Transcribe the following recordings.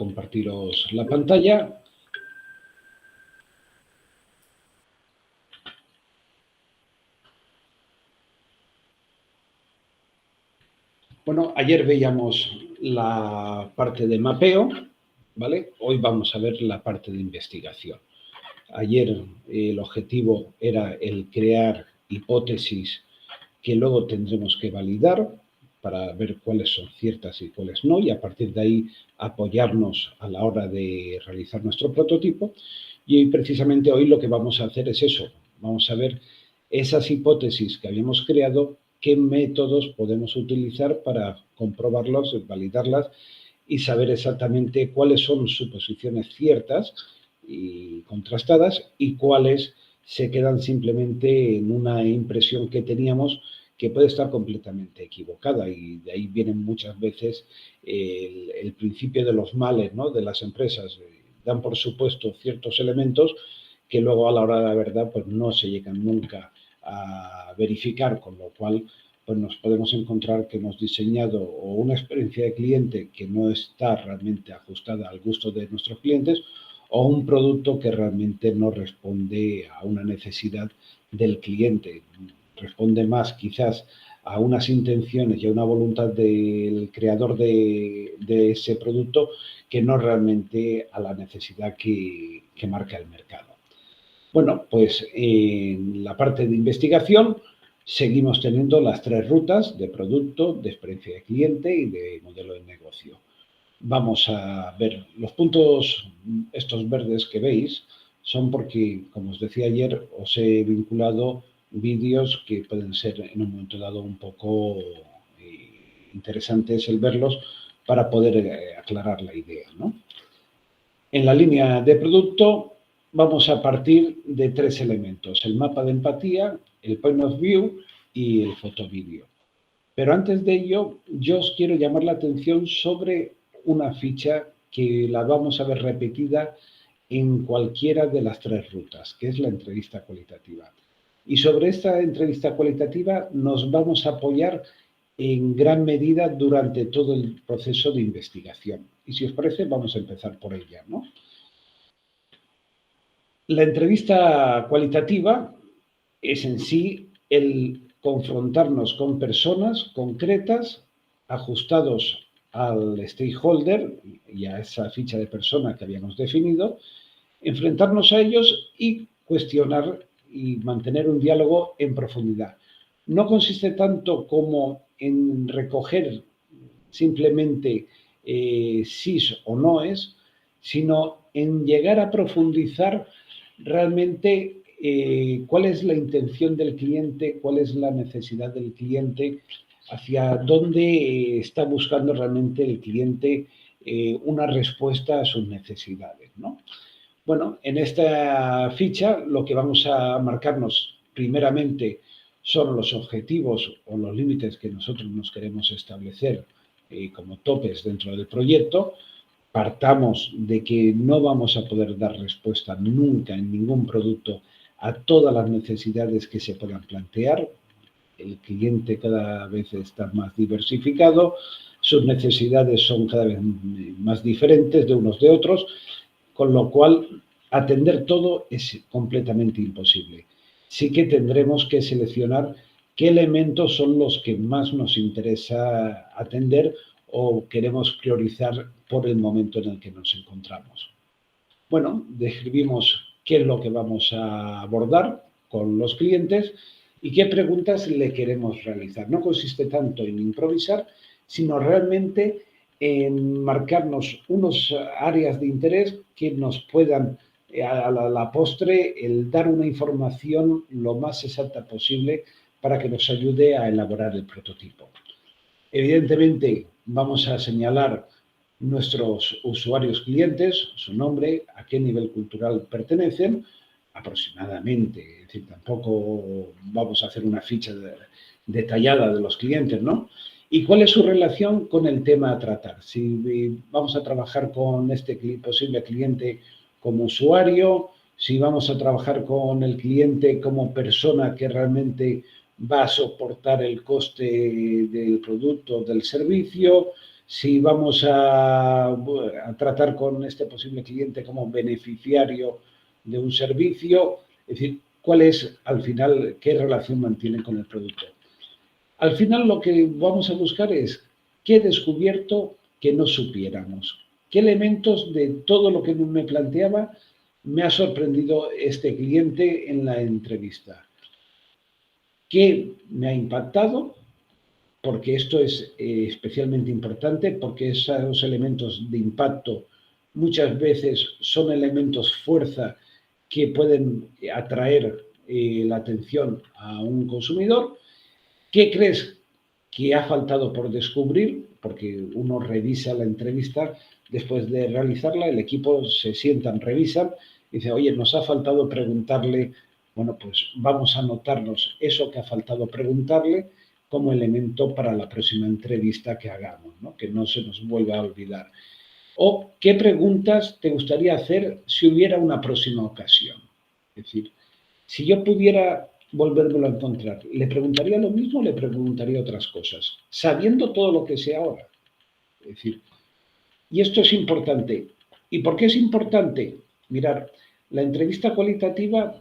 compartiros la pantalla. Bueno, ayer veíamos la parte de mapeo, ¿vale? Hoy vamos a ver la parte de investigación. Ayer el objetivo era el crear hipótesis que luego tendremos que validar para ver cuáles son ciertas y cuáles no, y a partir de ahí apoyarnos a la hora de realizar nuestro prototipo. Y precisamente hoy lo que vamos a hacer es eso, vamos a ver esas hipótesis que habíamos creado, qué métodos podemos utilizar para comprobarlas, validarlas y saber exactamente cuáles son suposiciones ciertas y contrastadas y cuáles se quedan simplemente en una impresión que teníamos que puede estar completamente equivocada, y de ahí vienen muchas veces el principio de los males, ¿no?, de las empresas. Dan por supuesto ciertos elementos que luego a la hora de la verdad pues no se llegan nunca a verificar, con lo cual pues nos podemos encontrar que hemos diseñado o una experiencia de cliente que no está realmente ajustada al gusto de nuestros clientes, o un producto que realmente no responde a una necesidad del cliente. Responde más quizás a unas intenciones y a una voluntad del creador de ese producto que no realmente a la necesidad que marca el mercado. Bueno, pues en la parte de investigación seguimos teniendo las 3 rutas de producto, de experiencia de cliente y de modelo de negocio. Vamos a ver los puntos, estos verdes que veis, son porque, como os decía ayer, os he vinculado vídeos que pueden ser en un momento dado un poco interesantes el verlos para poder aclarar la idea, ¿no? En la línea de producto vamos a partir de 3 elementos: el mapa de empatía, el point of view y el fotovídeo. Pero antes de ello, yo os quiero llamar la atención sobre una ficha que la vamos a ver repetida en cualquiera de las 3 rutas, que es la entrevista cualitativa. Y sobre esta entrevista cualitativa nos vamos a apoyar en gran medida durante todo el proceso de investigación. Y si os parece, vamos a empezar por ella, ¿no? La entrevista cualitativa es en sí el confrontarnos con personas concretas, ajustados al stakeholder y a esa ficha de persona que habíamos definido, enfrentarnos a ellos y cuestionar y mantener un diálogo en profundidad. No consiste tanto como en recoger simplemente sís o noes, sino en llegar a profundizar realmente cuál es la intención del cliente, cuál es la necesidad del cliente, hacia dónde está buscando realmente el cliente una respuesta a sus necesidades, ¿no? Bueno, en esta ficha lo que vamos a marcarnos primeramente son los objetivos o los límites que nosotros nos queremos establecer como topes dentro del proyecto. Partamos de que no vamos a poder dar respuesta nunca en ningún producto a todas las necesidades que se puedan plantear. El cliente cada vez está más diversificado, sus necesidades son cada vez más diferentes de unos de otros, con lo cual atender todo es completamente imposible. Sí que tendremos que seleccionar qué elementos son los que más nos interesa atender o queremos priorizar por el momento en el que nos encontramos. Bueno, describimos qué es lo que vamos a abordar con los clientes y qué preguntas le queremos realizar. No consiste tanto en improvisar, sino realmente en marcarnos unas áreas de interés que nos puedan, a la postre, el dar una información lo más exacta posible para que nos ayude a elaborar el prototipo. Evidentemente, vamos a señalar nuestros usuarios clientes, su nombre, a qué nivel cultural pertenecen, aproximadamente. Es decir, tampoco vamos a hacer una ficha detallada de los clientes, ¿no? ¿Y cuál es su relación con el tema a tratar? Si vamos a trabajar con este posible cliente como usuario, si vamos a trabajar con el cliente como persona que realmente va a soportar el coste del producto o del servicio, si vamos a tratar con este posible cliente como beneficiario de un servicio, es decir, cuál es al final, qué relación mantiene con el producto. Al final lo que vamos a buscar es qué he descubierto que no supiéramos, qué elementos de todo lo que me planteaba me ha sorprendido este cliente en la entrevista, qué me ha impactado, porque esto es especialmente importante, porque esos elementos de impacto muchas veces son elementos fuerza que pueden atraer la atención a un consumidor. ¿Qué crees que ha faltado por descubrir? Porque uno revisa la entrevista después de realizarla, el equipo se sientan, revisan y dice, oye, nos ha faltado preguntarle, bueno, pues vamos a anotarnos eso que ha faltado preguntarle como elemento para la próxima entrevista que hagamos, ¿no? Que no se nos vuelva a olvidar. O qué preguntas te gustaría hacer si hubiera una próxima ocasión. Es decir, si yo pudiera volvérmelo a encontrar, ¿le preguntaría lo mismo o le preguntaría otras cosas? Sabiendo todo lo que sé ahora. Es decir, y esto es importante. ¿Y por qué es importante? Mirar, la entrevista cualitativa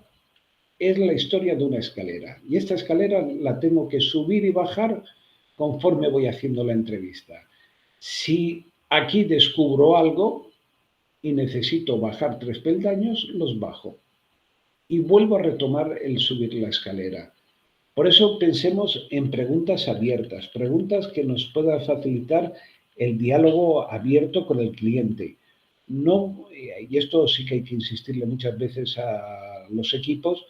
es la historia de una escalera. Y esta escalera la tengo que subir y bajar conforme voy haciendo la entrevista. Si aquí descubro algo y necesito bajar 3 peldaños, los bajo. Y vuelvo a retomar el subir la escalera. Por eso pensemos en preguntas abiertas, preguntas que nos puedan facilitar el diálogo abierto con el cliente. No, y esto sí que hay que insistirle muchas veces a los equipos,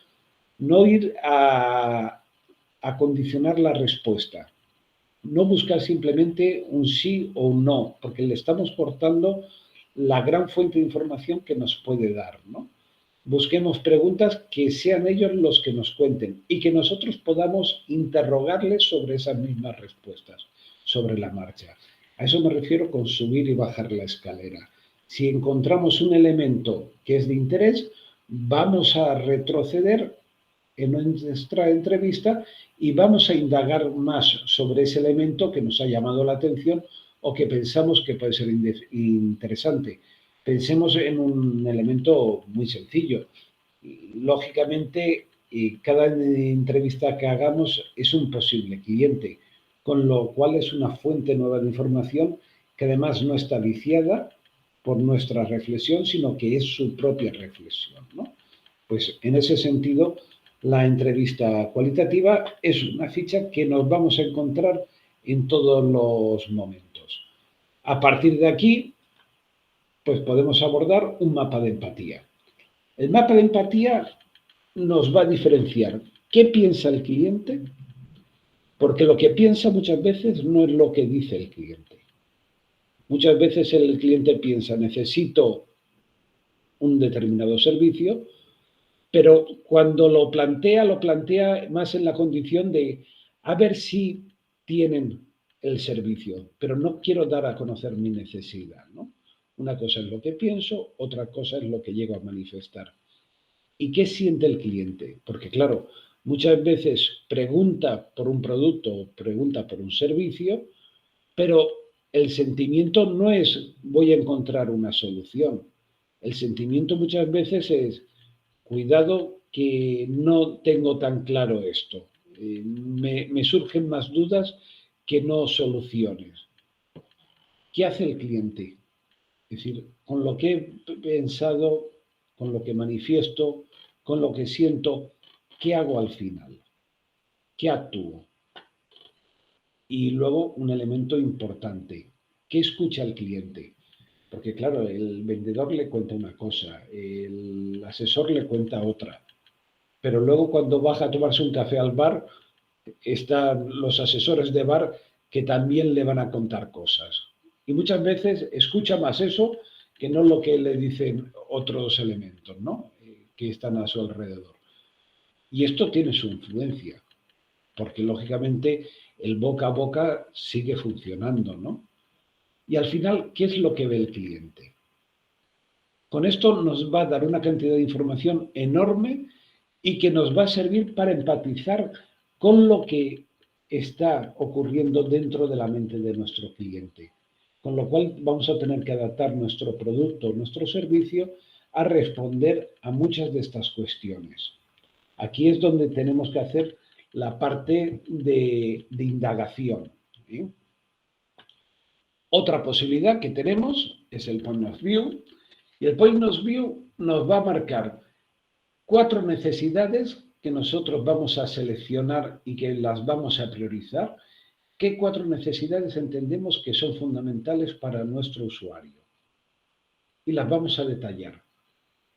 no ir a condicionar la respuesta, no buscar simplemente un sí o un no, porque le estamos cortando la gran fuente de información que nos puede dar, ¿no? Busquemos preguntas que sean ellos los que nos cuenten y que nosotros podamos interrogarles sobre esas mismas respuestas, sobre la marcha. A eso me refiero con subir y bajar la escalera. Si encontramos un elemento que es de interés, vamos a retroceder en nuestra entrevista y vamos a indagar más sobre ese elemento que nos ha llamado la atención o que pensamos que puede ser interesante. Pensemos en un elemento muy sencillo. Lógicamente, cada entrevista que hagamos es un posible cliente, con lo cual es una fuente nueva de información que además no está viciada por nuestra reflexión, sino que es su propia reflexión, ¿no? Pues en ese sentido, la entrevista cualitativa es una ficha que nos vamos a encontrar en todos los momentos. A partir de aquí, pues podemos abordar un mapa de empatía. El mapa de empatía nos va a diferenciar qué piensa el cliente, porque lo que piensa muchas veces no es lo que dice el cliente. Muchas veces el cliente piensa, necesito un determinado servicio, pero cuando lo plantea más en la condición de a ver si tienen el servicio, pero no quiero dar a conocer mi necesidad, ¿no? Una cosa es lo que pienso, otra cosa es lo que llego a manifestar. ¿Y qué siente el cliente? Porque claro, muchas veces pregunta por un producto o pregunta por un servicio, pero el sentimiento no es voy a encontrar una solución. El sentimiento muchas veces es cuidado que no tengo tan claro esto. Me surgen más dudas que no soluciones. ¿Qué hace el cliente? Es decir, con lo que he pensado, con lo que manifiesto, con lo que siento, ¿qué hago al final? ¿Qué actúo? Y luego un elemento importante, ¿qué escucha el cliente? Porque claro, el vendedor le cuenta una cosa, el asesor le cuenta otra, pero luego cuando baja a tomarse un café al bar, están los asesores de bar que también le van a contar cosas. Y muchas veces escucha más eso que no lo que le dicen otros elementos, ¿no? Que están a su alrededor. Y esto tiene su influencia, porque lógicamente el boca a boca sigue funcionando, ¿no? Y al final, ¿qué es lo que ve el cliente? Con esto nos va a dar una cantidad de información enorme y que nos va a servir para empatizar con lo que está ocurriendo dentro de la mente de nuestro cliente. con lo cual vamos a tener que adaptar nuestro producto, nuestro servicio, a responder a muchas de estas cuestiones. Aquí es donde tenemos que hacer la parte de indagación, ¿eh? Otra posibilidad que tenemos es el Point of View, y el Point of View nos va a marcar 4 necesidades que nosotros vamos a seleccionar y que las vamos a priorizar. ¿Qué 4 necesidades entendemos que son fundamentales para nuestro usuario? Y las vamos a detallar.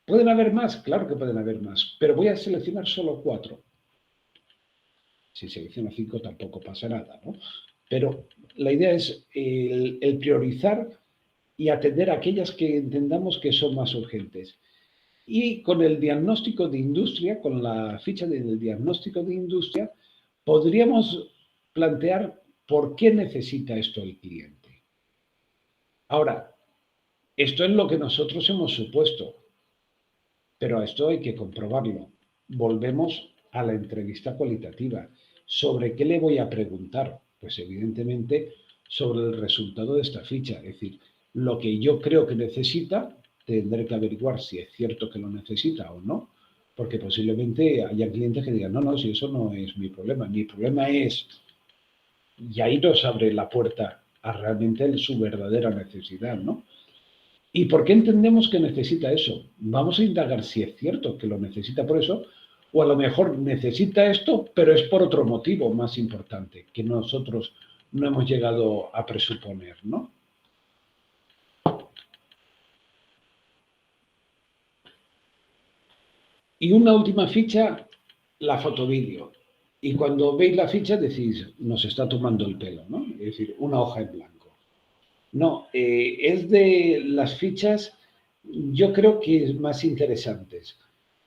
¿Pueden haber más? Claro que pueden haber más, pero voy a seleccionar solo 4. Si selecciono 5 tampoco pasa nada, ¿no? Pero la idea es el priorizar y atender a aquellas que entendamos que son más urgentes. Y con el diagnóstico de industria, con la ficha del diagnóstico de industria, podríamos plantear por qué necesita esto el cliente. Ahora, esto es lo que nosotros hemos supuesto, pero a esto hay que comprobarlo. Volvemos a la entrevista cualitativa. ¿Sobre qué le voy a preguntar? Pues evidentemente sobre el resultado de esta ficha. Es decir, lo que yo creo que necesita, tendré que averiguar si es cierto que lo necesita o no, porque posiblemente haya clientes que digan, no, no, si eso no es mi problema es, y ahí nos abre la puerta a realmente su verdadera necesidad, ¿no? ¿Y por qué entendemos que necesita eso? Vamos a indagar si es cierto que lo necesita por eso, o a lo mejor necesita esto, pero es por otro motivo más importante que nosotros no hemos llegado a presuponer, ¿no? Y una última ficha, la fotovídeo. Y cuando veis la ficha decís, nos está tomando el pelo, ¿no? Es decir, una hoja en blanco. No, es de las fichas, yo creo que es más interesantes.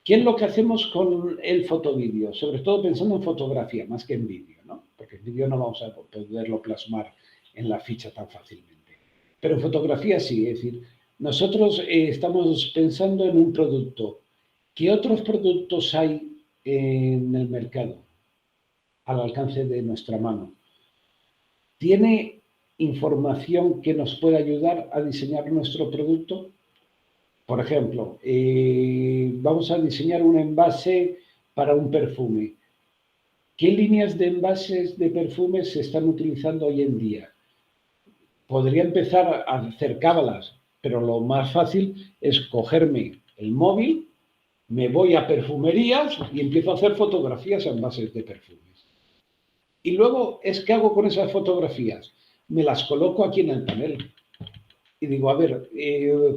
¿Qué es lo que hacemos con el fotovídeo? Sobre todo pensando en fotografía, más que en vídeo, ¿no? Porque en vídeo no vamos a poderlo plasmar en la ficha tan fácilmente. Pero en fotografía sí, es decir, nosotros estamos pensando en un producto. ¿Qué otros productos hay en el mercado al alcance de nuestra mano? ¿Tiene información que nos pueda ayudar a diseñar nuestro producto? Por ejemplo, vamos a diseñar un envase para un perfume. ¿Qué líneas de envases de perfumes se están utilizando hoy en día? Podría empezar a hacer cábalas, pero lo más fácil es cogerme el móvil, me voy a perfumerías y empiezo a hacer fotografías a envases de perfumes. Y luego, ¿qué hago con esas fotografías? Me las coloco aquí en el panel. Y digo, a ver,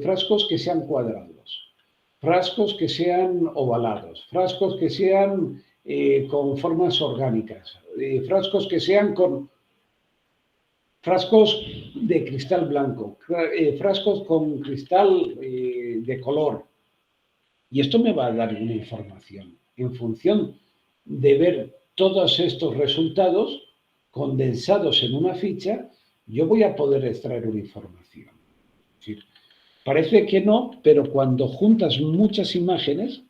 frascos que sean cuadrados, frascos que sean ovalados, frascos que sean con formas orgánicas, frascos que sean con frascos de cristal blanco, frascos con cristal de color. Y esto me va a dar una información. En función de ver todos estos resultados condensados en una ficha, yo voy a poder extraer una información. Es decir, parece que no, pero cuando juntas muchas imágenes,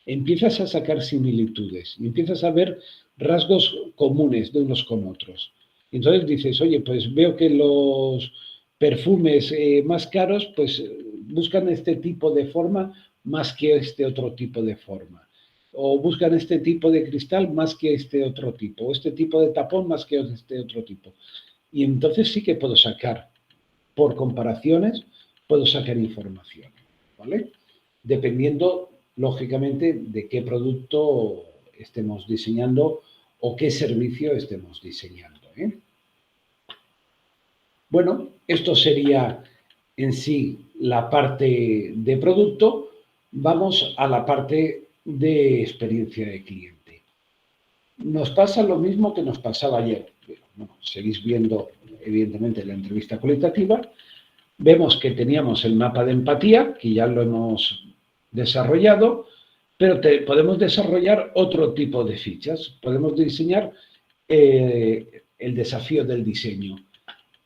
empiezas a sacar similitudes y empiezas a ver rasgos comunes de unos con otros. Entonces dices, oye, pues veo que los perfumes más caros, pues buscan este tipo de forma más que este otro tipo de forma. O buscan este tipo de cristal más que este otro tipo. O este tipo de tapón más que este otro tipo. Y entonces sí que puedo sacar, por comparaciones, puedo sacar información, ¿vale? Dependiendo, lógicamente, de qué producto estemos diseñando o qué servicio estemos diseñando, ¿eh? Bueno, esto sería en sí la parte de producto. Vamos a la parte de experiencia de cliente. Nos pasa lo mismo que nos pasaba ayer. Bueno, seguís viendo, evidentemente, la entrevista cualitativa. Vemos que teníamos el mapa de empatía, que ya lo hemos desarrollado, pero podemos desarrollar otro tipo de fichas. Podemos diseñar el desafío del diseño.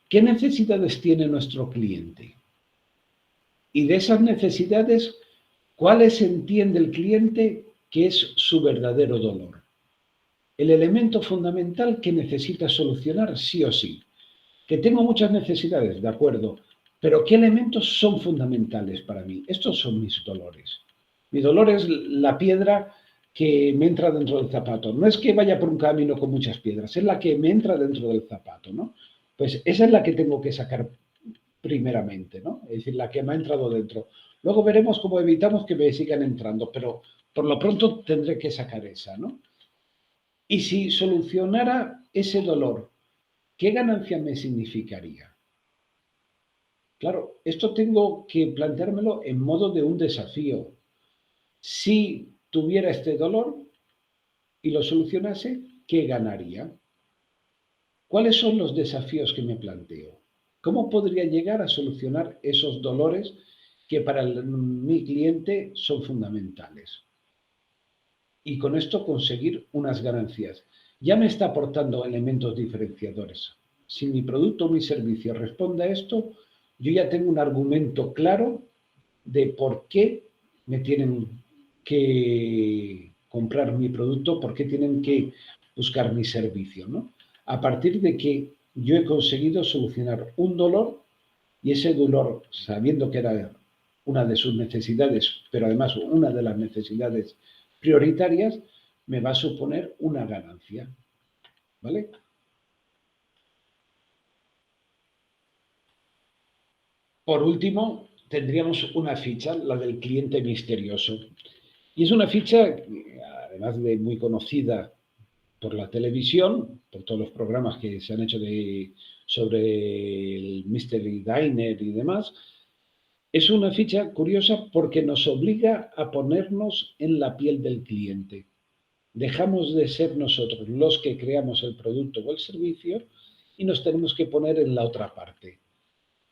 ¿Qué necesidades tiene nuestro cliente? Y de esas necesidades, ¿cuáles entiende el cliente que es su verdadero dolor? El elemento fundamental que necesita solucionar sí o sí. Que tengo muchas necesidades, de acuerdo, pero ¿qué elementos son fundamentales para mí? Estos son mis dolores. Mi dolor es la piedra que me entra dentro del zapato. No es que vaya por un camino con muchas piedras, es la que me entra dentro del zapato, ¿no? Pues esa es la que tengo que sacar primeramente, ¿no? Es decir, la que me ha entrado dentro. Luego veremos cómo evitamos que me sigan entrando, pero por lo pronto tendré que sacar esa, ¿no? Y si solucionara ese dolor, ¿qué ganancia me significaría? Claro, esto tengo que planteármelo en modo de un desafío. Si tuviera este dolor y lo solucionase, ¿qué ganaría? ¿Cuáles son los desafíos que me planteo? ¿Cómo podría llegar a solucionar esos dolores que para mi cliente son fundamentales? Y con esto conseguir unas ganancias. Ya me está aportando elementos diferenciadores. Si mi producto o mi servicio responde a esto, yo ya tengo un argumento claro de por qué me tienen que comprar mi producto, por qué tienen que buscar mi servicio, ¿no? A partir de que yo he conseguido solucionar un dolor y ese dolor, sabiendo que era una de sus necesidades, pero además una de las necesidades prioritarias, me va a suponer una ganancia, ¿vale? Por último, tendríamos una ficha, la del cliente misterioso. Y es una ficha, además de muy conocida por la televisión, por todos los programas que se han hecho sobre el Mystery Diner y demás, es una ficha curiosa porque nos obliga a ponernos en la piel del cliente. Dejamos de ser nosotros los que creamos el producto o el servicio y nos tenemos que poner en la otra parte.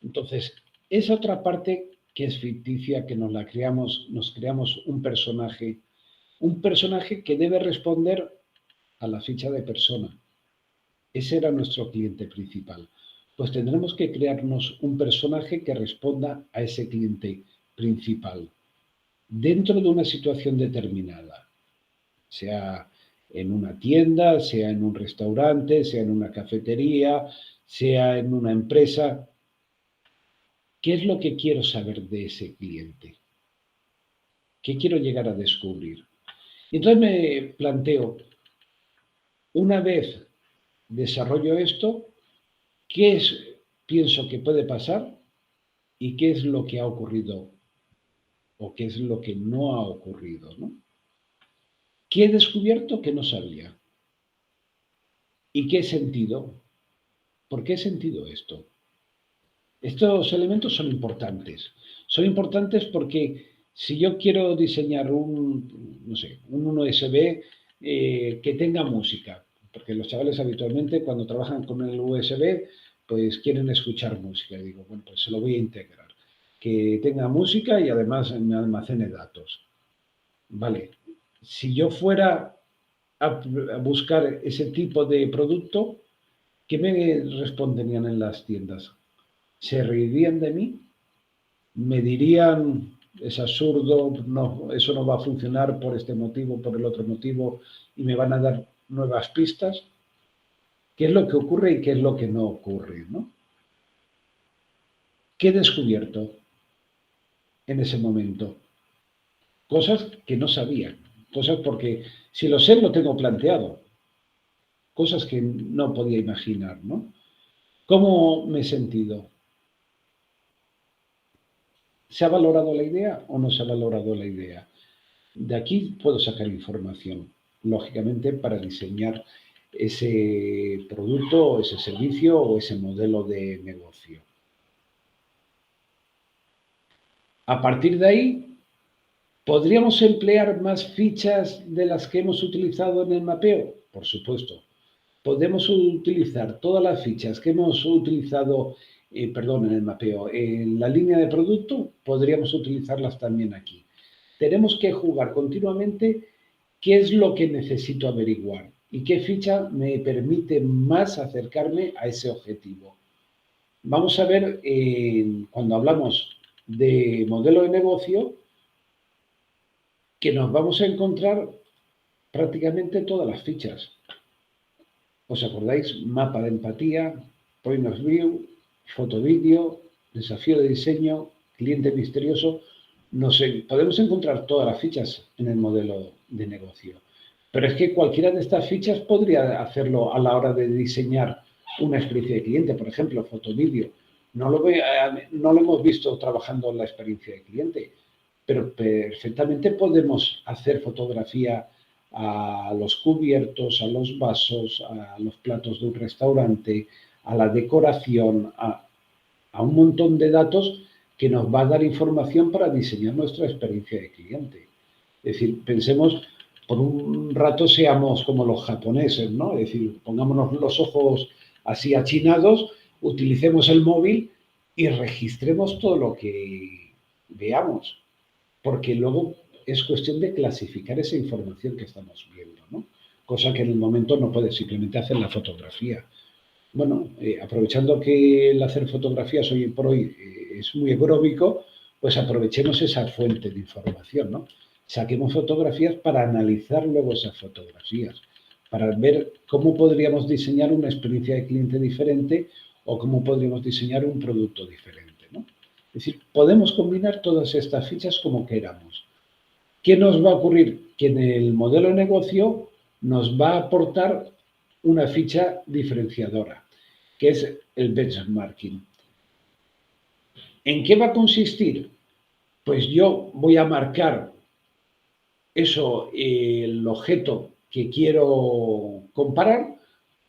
Entonces, esa otra parte que es ficticia, que nos la creamos, nos creamos un personaje que debe responder a la ficha de persona. Ese era nuestro cliente principal. Pues tendremos que crearnos un personaje que responda a ese cliente principal dentro de una situación determinada, sea en una tienda, sea en un restaurante, sea en una cafetería, sea en una empresa. ¿Qué es lo que quiero saber de ese cliente? ¿Qué quiero llegar a descubrir? Entonces me planteo, una vez desarrollo esto, ¿qué es, pienso que puede pasar y qué es lo que ha ocurrido o qué es lo que no ha ocurrido, ¿no? ¿Qué he descubierto que no sabía? ¿Y qué he sentido? ¿Por qué he sentido esto? Estos elementos son importantes. Son importantes porque si yo quiero diseñar no sé, un USB que tenga música, porque los chavales habitualmente cuando trabajan con el USB, pues quieren escuchar música. Y digo, bueno, pues se lo voy a integrar. Que tenga música y además me almacene datos. Vale, si yo fuera a buscar ese tipo de producto, ¿qué me responderían en las tiendas? ¿Se reirían de mí? ¿Me dirían, es absurdo, no, eso no va a funcionar por este motivo, por el otro motivo, y me van a dar nuevas pistas? ¿Qué es lo que ocurre y qué es lo que no ocurre, ¿no? ¿Qué he descubierto en ese momento? Cosas que no sabía, cosas porque si lo sé lo tengo planteado, cosas que no podía imaginar, ¿no? ¿Cómo me he sentido? ¿Se ha valorado la idea o no se ha valorado la idea? De aquí puedo sacar información, lógicamente, para diseñar ese producto o ese servicio o ese modelo de negocio. A partir de ahí, ¿podríamos emplear más fichas de las que hemos utilizado en el mapeo? Por supuesto. Podemos utilizar todas las fichas que hemos utilizado, perdón, en el mapeo, en la línea de producto, podríamos utilizarlas también aquí. Tenemos que jugar continuamente qué es lo que necesito averiguar y qué ficha me permite más acercarme a ese objetivo. Vamos a ver, cuando hablamos de modelo de negocio, que nos vamos a encontrar prácticamente todas las fichas. ¿Os acordáis? Mapa de empatía, point of view, foto-vídeo, desafío de diseño, cliente misterioso. Podemos encontrar todas las fichas en el modelo de negocio, pero es que cualquiera de estas fichas podría hacerlo a la hora de diseñar una experiencia de cliente. Por ejemplo, foto-vídeo. No lo hemos visto trabajando en la experiencia de cliente, pero perfectamente podemos hacer fotografía a los cubiertos, a los vasos, a los platos de un restaurante, a la decoración, a un montón de datos que nos va a dar información para diseñar nuestra experiencia de cliente. Es decir, pensemos, por un rato seamos como los japoneses, ¿no? Es decir, pongámonos los ojos así achinados, utilicemos el móvil y registremos todo lo que veamos, porque luego es cuestión de clasificar esa información que estamos viendo, ¿no? Cosa que en el momento no puedes simplemente hacer la fotografía. Bueno, aprovechando que el hacer fotografías hoy por hoy es muy económico, pues aprovechemos esa fuente de información, ¿no? Saquemos fotografías para analizar luego esas fotografías, para ver cómo podríamos diseñar una experiencia de cliente diferente o cómo podríamos diseñar un producto diferente, ¿no? Es decir, podemos combinar todas estas fichas como queramos. ¿Qué nos va a ocurrir? Que en el modelo de negocio nos va a aportar una ficha diferenciadora, que es el benchmarking. ¿En qué va a consistir? Pues yo voy a marcar eso, el objeto que quiero comparar,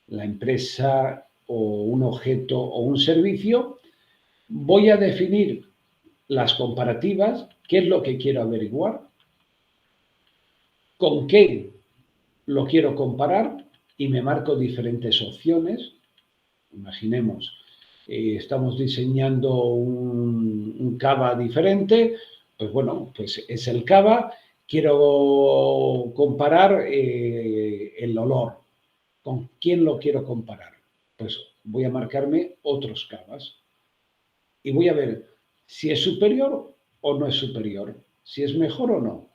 la empresa o un objeto o un servicio, voy a definir las comparativas, qué es lo que quiero averiguar, con qué lo quiero comparar y me marco diferentes opciones. Imaginemos, estamos diseñando un cava diferente, pues bueno, pues es el cava, quiero comparar el olor. ¿Con quién lo quiero comparar? Pues voy a marcarme otros cavas y voy a ver si es superior o no es superior, si es mejor o no.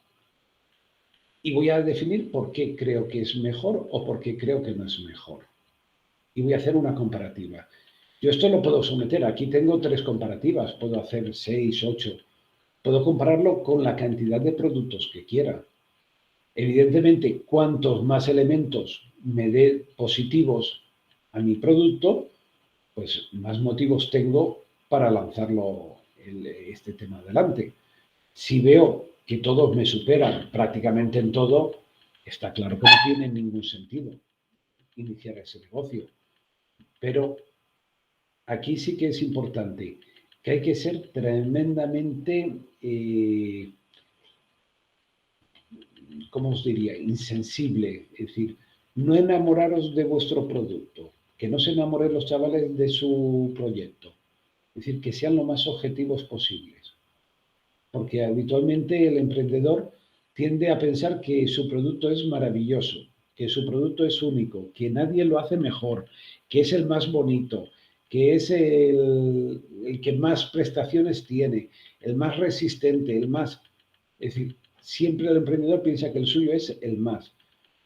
Y voy a definir por qué creo que es mejor o por qué creo que no es mejor. Y voy a hacer una comparativa. Yo esto lo puedo someter. Aquí tengo 3 comparativas. Puedo hacer 6, 8. Puedo compararlo con la cantidad de productos que quiera. Evidentemente, cuantos más elementos me dé positivos a mi producto, pues más motivos tengo para lanzarlo este tema adelante. Si veo que todos me superan prácticamente en todo, está claro que no tiene ningún sentido iniciar ese negocio. Pero aquí sí que es importante que hay que ser tremendamente, ¿cómo os diría?, insensible. Es decir, no enamoraros de vuestro producto, que no se enamoren los chavales de su proyecto. Es decir, que sean lo más objetivos posibles. Porque habitualmente el emprendedor tiende a pensar que su producto es maravilloso, que su producto es único, que nadie lo hace mejor, que es el más bonito, que es el que más prestaciones tiene, el más resistente, el más... Es decir, siempre el emprendedor piensa que el suyo es el más.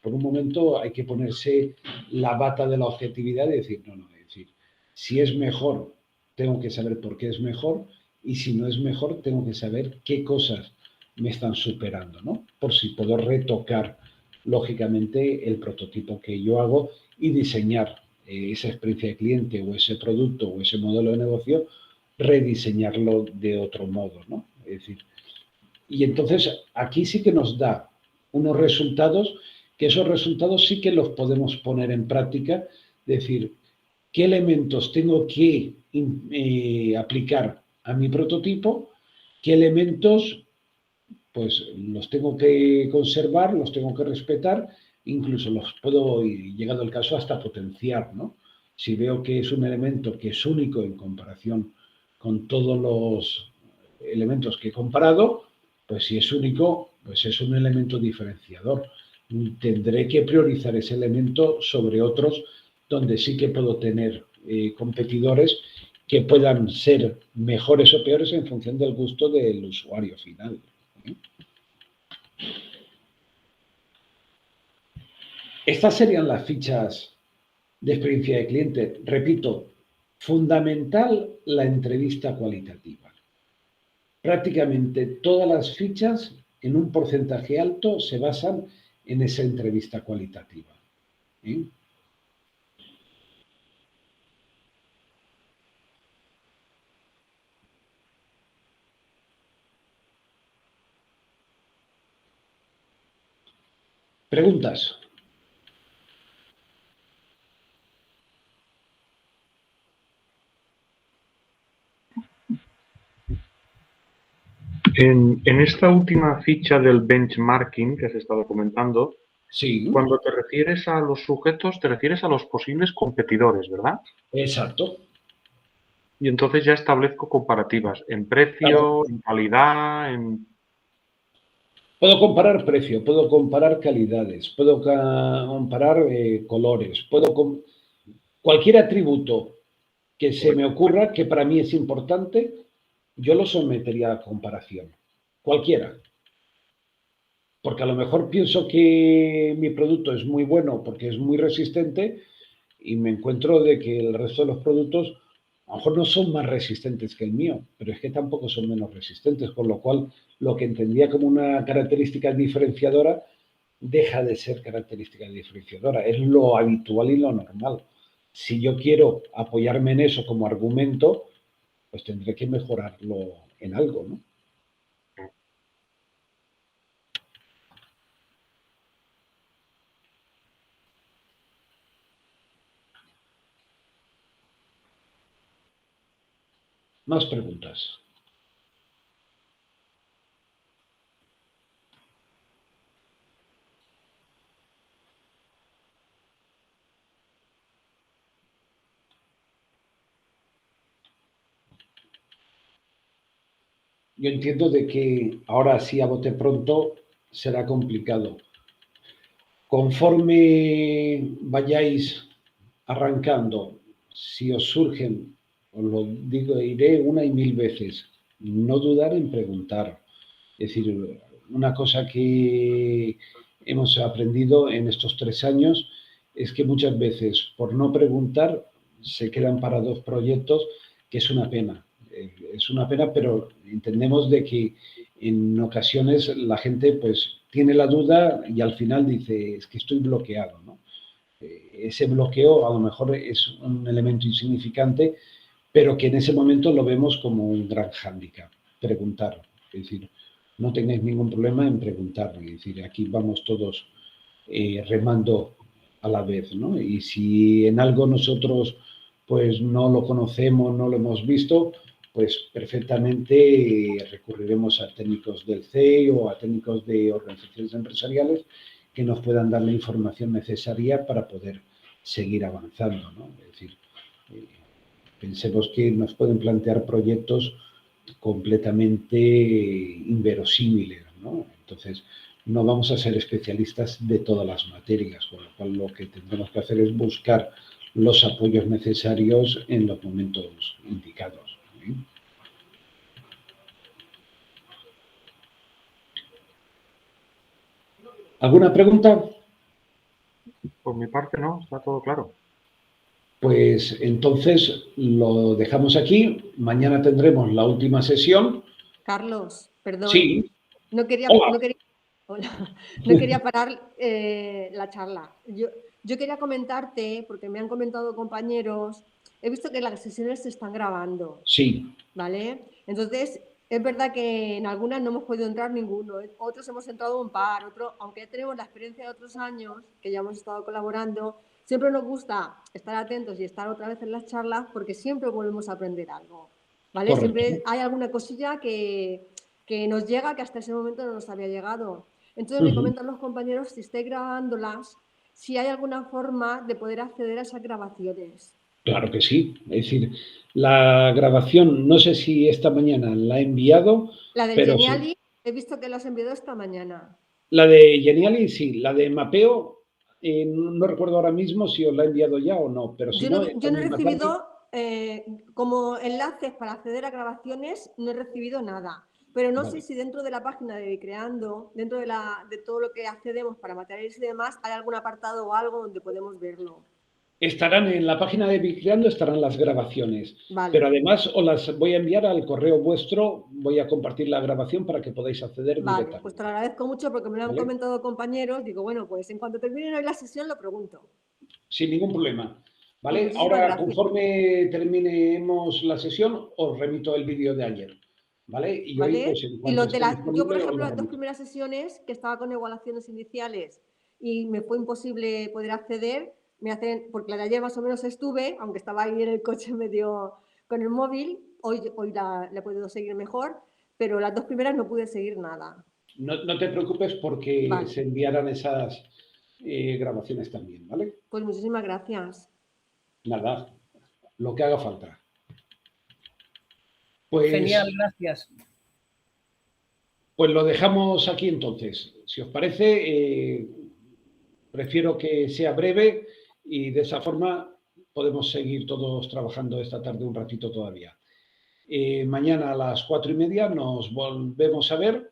Por un momento hay que ponerse la bata de la objetividad y decir, no, es decir, si es mejor, tengo que saber por qué es mejor, y si no es mejor, tengo que saber qué cosas me están superando, ¿no? Por si puedo retocar, lógicamente, el prototipo que yo hago y diseñar esa experiencia de cliente o ese producto o ese modelo de negocio, rediseñarlo de otro modo, ¿no? Es decir, y entonces aquí sí que nos da unos resultados, que esos resultados sí que los podemos poner en práctica, decir, qué elementos tengo que aplicar a mi prototipo, qué elementos pues los tengo que conservar, los tengo que respetar, incluso los puedo, y llegado el caso, hasta potenciar, ¿no? Si veo que es un elemento que es único en comparación con todos los elementos que he comparado, pues si es único, pues es un elemento diferenciador. Tendré que priorizar ese elemento sobre otros donde sí que puedo tener competidores que puedan ser mejores o peores en función del gusto del usuario final. Estas serían las fichas de experiencia de cliente. Repito, Fundamental la entrevista cualitativa. Prácticamente todas las fichas, en un porcentaje alto, se basan en esa entrevista cualitativa. ¿Eh? ¿Preguntas? En esta última ficha del benchmarking que has estado comentando, Sí, cuando te refieres a los sujetos, te refieres a los posibles competidores, ¿verdad? exacto. Y entonces ya establezco comparativas en Claro. precio, en calidad, en... Puedo comparar precio, puedo comparar calidades, puedo comparar colores, cualquier atributo que se me ocurra que para mí es importante, yo lo sometería a comparación. Cualquiera. Porque a lo mejor pienso que mi producto es muy bueno porque es muy resistente y me encuentro de que el resto de los productos a lo mejor no son más resistentes que el mío, pero es que tampoco son menos resistentes, con lo cual lo que entendía como una característica diferenciadora deja de ser característica diferenciadora, es lo habitual y lo normal. Si yo quiero apoyarme en eso como argumento, pues tendré que mejorarlo en algo, ¿no? Más preguntas. Yo entiendo de que ahora sí a bote pronto será complicado. Conforme vayáis arrancando, si os surgen, os lo digo, diré una y mil veces, no dudar en preguntar. Es decir, una cosa que hemos aprendido en estos 3 años es que muchas veces por no preguntar se quedan parados proyectos, que es una pena. Es una pena, pero entendemos de que en ocasiones la gente pues tiene la duda y al final dice, es que estoy bloqueado, ¿no? Ese bloqueo a lo mejor es un elemento insignificante, pero que en ese momento lo vemos como un gran hándicap, preguntar. Es decir, no tengáis ningún problema en preguntar. Es decir, aquí vamos todos remando a la vez, ¿no? Y si en algo nosotros pues no lo conocemos, no lo hemos visto, pues perfectamente recurriremos a técnicos del CEI o a técnicos de organizaciones empresariales que nos puedan dar la información necesaria para poder seguir avanzando, ¿no? Es decir, eh, pensemos que nos pueden plantear proyectos completamente inverosímiles, ¿no? Entonces, no vamos a ser especialistas de todas las materias, con lo cual lo que tendremos que hacer es buscar los apoyos necesarios en los momentos indicados. ¿Eh? ¿Alguna pregunta? Por mi parte no, está todo claro. Pues entonces lo dejamos aquí. Mañana tendremos la última sesión. Carlos, perdón, Sí. no quería, Hola. hola, no quería parar la charla. Yo quería comentarte, porque me han comentado compañeros, he visto que las sesiones se están grabando. Sí. ¿Vale? Entonces, es verdad que en algunas no hemos podido entrar ninguno, otros hemos entrado un par, otros, aunque ya tenemos la experiencia de otros años, que ya hemos estado colaborando, siempre nos gusta estar atentos y estar otra vez en las charlas porque siempre volvemos a aprender algo, ¿vale? Correcto. Siempre hay alguna cosilla que nos llega que hasta ese momento no nos había llegado. Entonces me comentan los compañeros, si estáis grabándolas, si hay alguna forma de poder acceder a esas grabaciones. Claro que sí. Es decir, la grabación, no sé si esta mañana la he enviado, La del pero sí. Geniali, he visto que la has enviado esta mañana. La de Geniali, sí. La de Mapeo, no recuerdo ahora mismo si os la he enviado ya o no, pero si no, esta Yo no he misma tarde. recibido, como enlaces para acceder a grabaciones, no he recibido nada. Pero no sé Vale. si dentro de la página de Creando, dentro de todo lo que accedemos para materiales y demás, hay algún apartado o algo donde podemos verlo. Estarán en la página de Bicreando, estarán las grabaciones. Vale. Pero además os las voy a enviar al correo vuestro, voy a compartir la grabación para que podáis acceder Vale, directamente. pues te lo agradezco mucho porque me lo han ¿Vale? comentado compañeros. Digo, bueno, pues en cuanto termine hoy la sesión lo pregunto. Sin ningún problema. ¿Vale? Pues muchísimas Ahora, gracias. conforme terminemos la sesión, os remito el vídeo de ayer. ¿Vale? Y hoy, ¿Vale? pues, en Y cuanto los de esté yo, por disponible, os ejemplo, lo las dos remito. primeras sesiones que estaba con evaluaciones iniciales y me fue imposible poder acceder, me hacen, porque la de ayer más o menos estuve, aunque estaba ahí en el coche medio con el móvil, hoy la he podido seguir mejor, pero las dos primeras no pude seguir nada. No te preocupes porque Vale. se enviarán esas grabaciones también, ¿vale? Pues muchísimas gracias. Nada, lo que haga falta. Pues, Genial, gracias. Pues lo dejamos aquí entonces. Si os parece, prefiero que sea breve y de esa forma podemos seguir todos trabajando esta tarde un ratito todavía. Mañana a las 4:30 nos volvemos a ver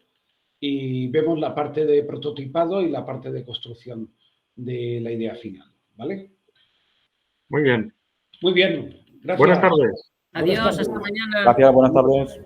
y vemos la parte de prototipado y la parte de construcción de la idea final, ¿vale? Muy bien. Muy bien, gracias. Buenas tardes. Adiós, hasta mañana. Gracias, buenas tardes.